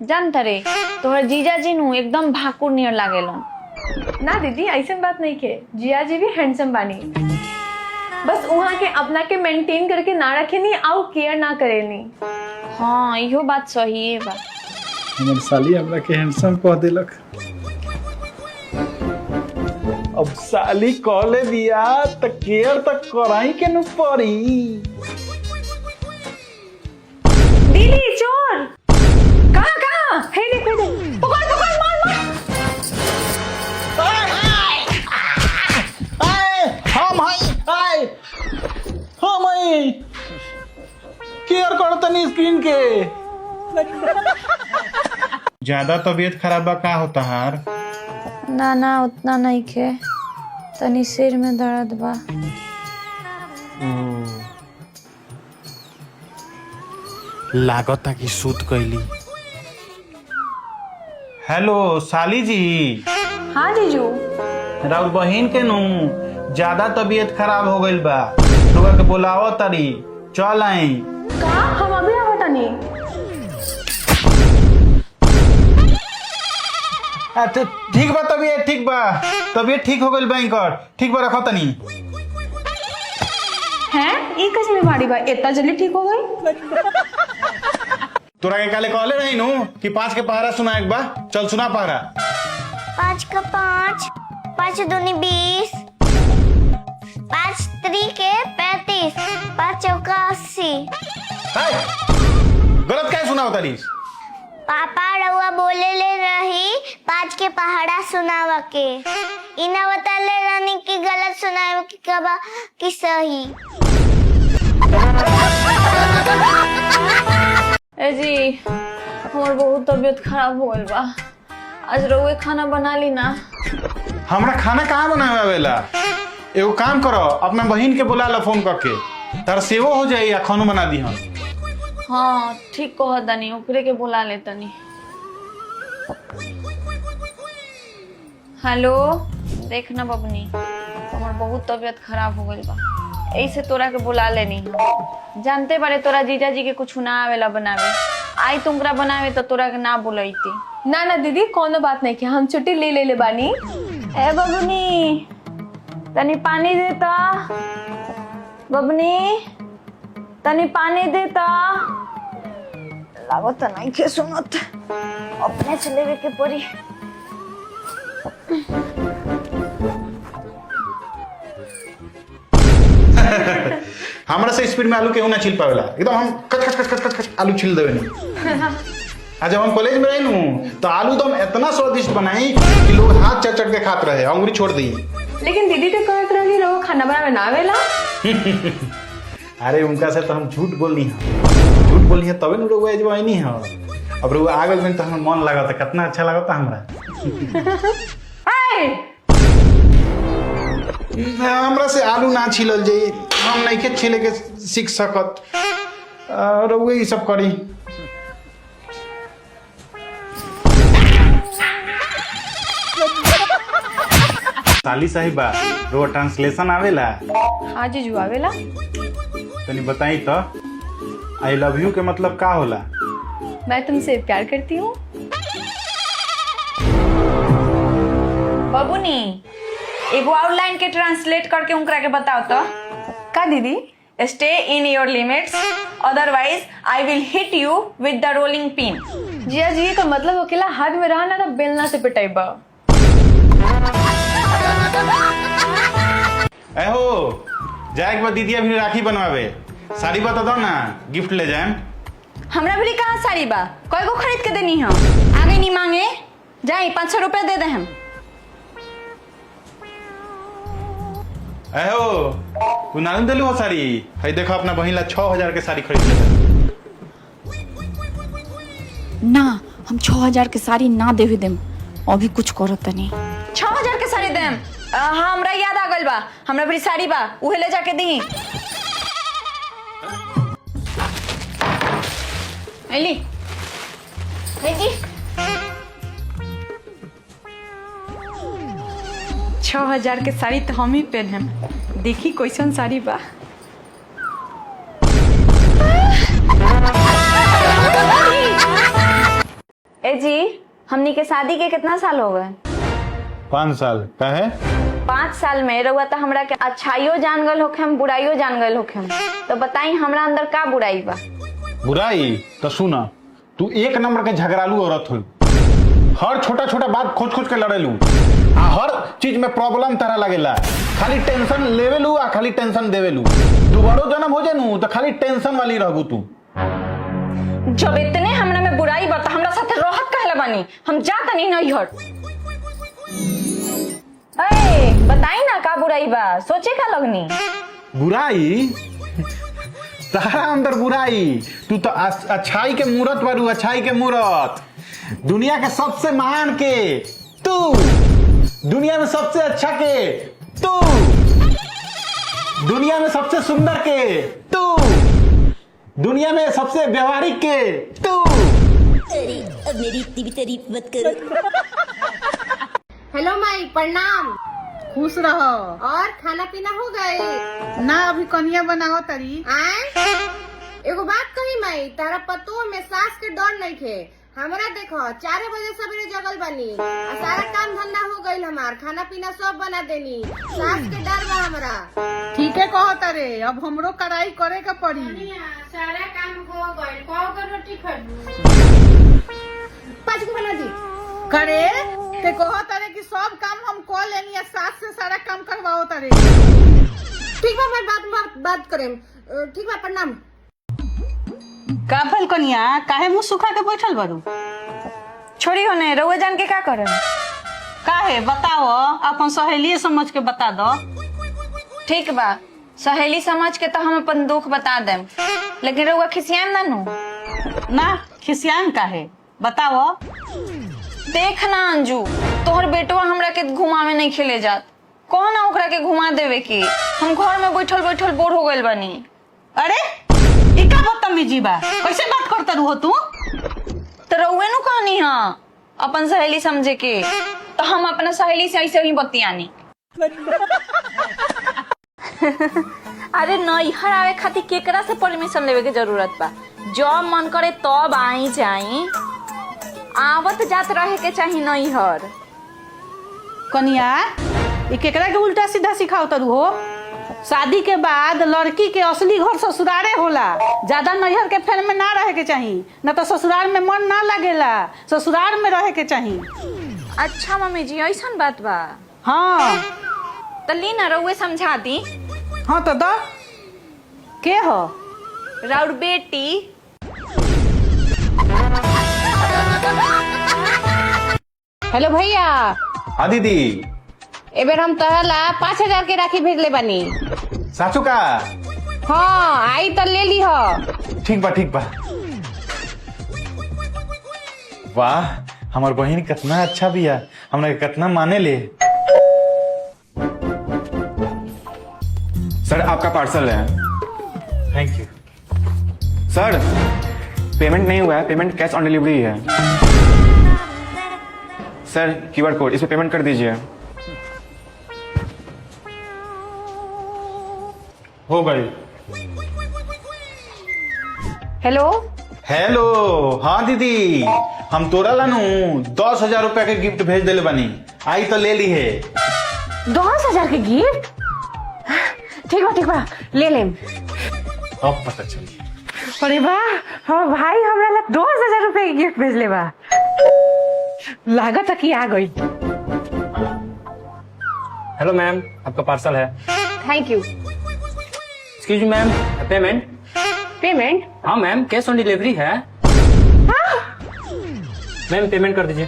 जानता रे तोहर जीजा जी नु एकदम भाकुर नियर लागेलन। ना दीदी ऐसा बात नहीं के, जिया जी भी हैंडसम बानी, बस वहाँ के अपना के मेंटेन करके ना रखे नहीं और केयर ना करे नहीं। हाँ इहो बात सही है बा। हमर साली हमरा के हैंडसम कह देलक। अब साली कहले दिया त केयर त कराई के न पड़ी। दीदी चोर कहाँ कहाँ है, देखो पकड़ पकड़ मार मार। हम केयर करो तनी स्क्रीन के। ज्यादा तबीयत खराब बा का होता हार? ना ना उतना नहीं खे, तनी सिर में दर्द बा। लागता कि सूत कैली। हेलो साली जी। हाँ जीजू। राउर बहिन के नु ज्यादा तबीयत खराब हो गइल बा, लोग के बुलाओ तरी, चल आई। का हम अभी आवता नहीं। अच्छा ठीक बा, तबीयत ठीक बा, तबीयत ठीक हो गइल बा इनकर, ठीक बा रखो तनी। हैं ई कैसे बीमारी बा इतना जल्दी ठीक हो गई? तोरा के काले कहले रही नु कि 5 के पहरा सुना एक बा, चल सुना पहरा। 5 का 5, 5 दूनी 20, 5 3 के 35, 5 चौका 80। गलत क्या सुना होता रीस? पापा रउआ बोले ले रही 5 के पहाड़ा सुनावा के, इना बता ले रानी की गलत सुनावे की कबा की सही। ए जी हमर बहुत तबीयत खराब हो गइल बा, आज रउए खाना बना ली ना। हमरा खाना कहाँ बनावे आवेला? एगो काम करो, अपना बहिन के बुला लो फोन करके, तार सेवो हो जाई या खानो बना दी हम। हाँ ठीक कह तनी, ओकरे के बुला ले तनी। हेलो देख ना बबनी, हमर बहुत तबीयत खराब हो गइल बा, ऐसे तोरा के बुला लेनी है। जानते बारे तोरा जीजा जी के कुछ ना आवेला बनावे, आई तुमरा बनावे तो तोरा के ना बुलाईती। ना ना दीदी कोनो बात नहीं कि हम छुट्टी ले ले बानी। ए बबनी तनी पानी देता, बबनी तनी पानी देता। लागत नहीं के सुनत, अपने से लेवे के पड़ी। हमरा से स्पीड में आलू केहू ना छिल पावेला, एकदम हम कच कच कच कच कच कच आलू छिल देवे नहीं। आज जब हम कॉलेज में रही नू तो आलू तो हम इतना स्वादिष्ट बनाई कि लोग हाथ चट चट के खात रहे, अंगुरी छोड़ दी। लेकिन दीदी तो कहत रही रहो खाना बनावे ना आवेला। अरे उनका से तो हम झूठ बोलनी है, झूठ बोलनी है तबे न लोग एजवा नहीं है। अब लोग आगे में तो हम मन लगा था, कितना अच्छा लगा था हमरा। हमरा से आलू ना छिलल जाई, हम नहीं के छिले के सीख सकत, और वो ये सब करी। साली साहिबा रो ट्रांसलेशन आवेला? हाँ जीजू आवेला। तनी बताई तो, आई लव यू के मतलब का होला? मैं तुमसे प्यार करती हूँ। बबुनी एगो आउटलाइन के ट्रांसलेट करके उनकरा के बताओ तो। का दीदी? Stay in your limits, otherwise I will hit you विद द रोलिंग पिन। जिया जी का मतलब अकेला हाथ में रहा ना तो बेलना से पिटाइबा। हो जाए के बाद दीदी अभी राखी बनवावे, साड़ी बता दो ना, गिफ्ट ले जाए। हमरा भी कहाँ साड़ी बा, कोई को खरीद के देनी है, आगे नहीं मांगे, जाए 500 रुपया दे दे हम। हो तू नानू दिलू हो साड़ी, है देखो अपना बहिन ला 6000 के साड़ी खरीद ले। ना हम 6000 के साड़ी ना देवे देम, अभी कुछ करो तनी। 6000 के साड़ी देम? हाँ हमरा याद आ गइल बा, हमरा भी साड़ी बा, उहे ले जाके दी। एली दीदी 6000 के साड़ी तो हम ही पहनम, देखी कैसन साड़ी बा। ए जी, हमनी के शादी के कितना साल हो गए? 5 साल का है? 5 साल में रउआ तो हमरा के अच्छाइयो जान गल होखेम, बुराइयो जान गल होखेम। तो बताई हमरा अंदर का बुराई बा? बुराई तो सुना, तू एक नंबर के झगड़ालू औरत हो। हर छोटा छोटा बात खोज खोज के लड़ेलू आ हर चीज में प्रॉब्लम तरह लगेला। खाली टेंशन लेवेलू आ खाली टेंशन देवेलू। दोबारो जन्म हो जेनू तो खाली टेंशन वाली रहबू तू। जब इतने हमरा में बुराई बा, हमरा साथे रहत कहला बानी, हम जा तनी नहीं हट। ए, बताई ना का बुराई बा, सोचे का लगनी? बुराई? तारा अंदर बुराई? तू तो अच्छाई के मूरत बारू, अच्छाई के मूरत। दुनिया के सबसे महान के तू, दुनिया में सबसे अच्छा के तू, दुनिया में सबसे सुंदर के तू, दुनिया में सबसे व्यवहारिक के तू। अब मेरी इतनी भी तारीफ मत करो। हेलो माई, प्रणाम। खुश रहो। और खाना पीना हो गए? ना अभी कनिया बनाओ तरी। आए एगो बात कही माई, तारा पतो में सास के डर नहीं थे। हमरा देखो 4 बजे सवेरे जगल बनी, सारा काम धंधा हो गईल, हमार खाना पीना सब बना देनी। सास के डर बा हमरा। ठीक है कहो तारे, अब हमरो कड़ाई करे के पड़ी। सारा काम हो गईल, कहो रोटी खा 5 को बना दी करे ते कहो तारे कि सब काम हम कर लेनी है, सास से सारा काम करवाओ तारे। ठीक बा, मैं बात करें। ठीक बा, प्रणाम। का भल कनिया, काहे मुंह सुखा के बैठल बारू? छोड़ी होने, रउआ जान के का करे? काहे बताओ, अपन सहेली समझ के बता दो। ठीक बा, सहेली समझ के तो हम अपन दुख बता देम, लेकिन रउआ खिसियान ना नु। ना खिसियान काहे, बताओ। देख ना अंजू, तोहर बेटवा हमरा के घुमावे नहीं खेले जात। कौन ना ओकरा के घुमा देवे की? हम घर में बैठल बैठल बोर हो गइल बानी। अरे ई का बदतमीजी बा, कैसे बात करता रहो तू? तो रउए नु कहनी हां अपन सहेली समझे के, तो हम अपना सहेली से ऐसे ही बतियानी। अरे नैहर आवे खातिर केकरा से परमिशन लेवे के जरूरत बा? जब मन करे तब आई जाई, आवत जात रहे के चाही नैहर। कनिया ई केकरा के उल्टा सीधा सिखाओ तरू हो? शादी के बाद लड़की के असली घर ससुरारे होला। ज्यादा नैहर के फेर में ना रहे के चाही, न तो ससुराल में मन ना लगेला, ससुराल में रहे के चाही। अच्छा मम्मी जी, ऐसन बात बा? हाँ तो ली ना रउए समझा दी। हाँ तो दो। के हो? राउर बेटी। हेलो भैया। हाँ दीदी। एबेर हम तहला 5000 के राखी भेजले बानी। सासू का? हाँ, आई तो ले ली हो। ठीक बा ठीक बा। वाह, हमार बहन कितना अच्छा बिया, हमरा के कितना माने ले। सर आपका पार्सल है। Thank you. सर पेमेंट नहीं हुआ है, पेमेंट कैश ऑन डिलीवरी है। सर QR कोड, इस पे पेमेंट कर दीजिए। हो गई। Hello hello. हाँ दीदी, हम तोरा लानू 10,000 रुपया के गिफ्ट भेज दिले बनी, आई तो ले ली है। 10,000 के गिफ्ट? ठीक बा ले लेम। अब पता चली। अरे वाह, हाँ भाई हमरा ला 10,000 रुपए के गिफ्ट भेजले बा। लागत है कि आ गई। हेलो मैम, आपका पार्सल है। Thank you. Excuse me ma'am, payment? Payment? हाँ मैम, कैश ऑन डिलीवरी है। मैम पेमेंट कर दीजिए।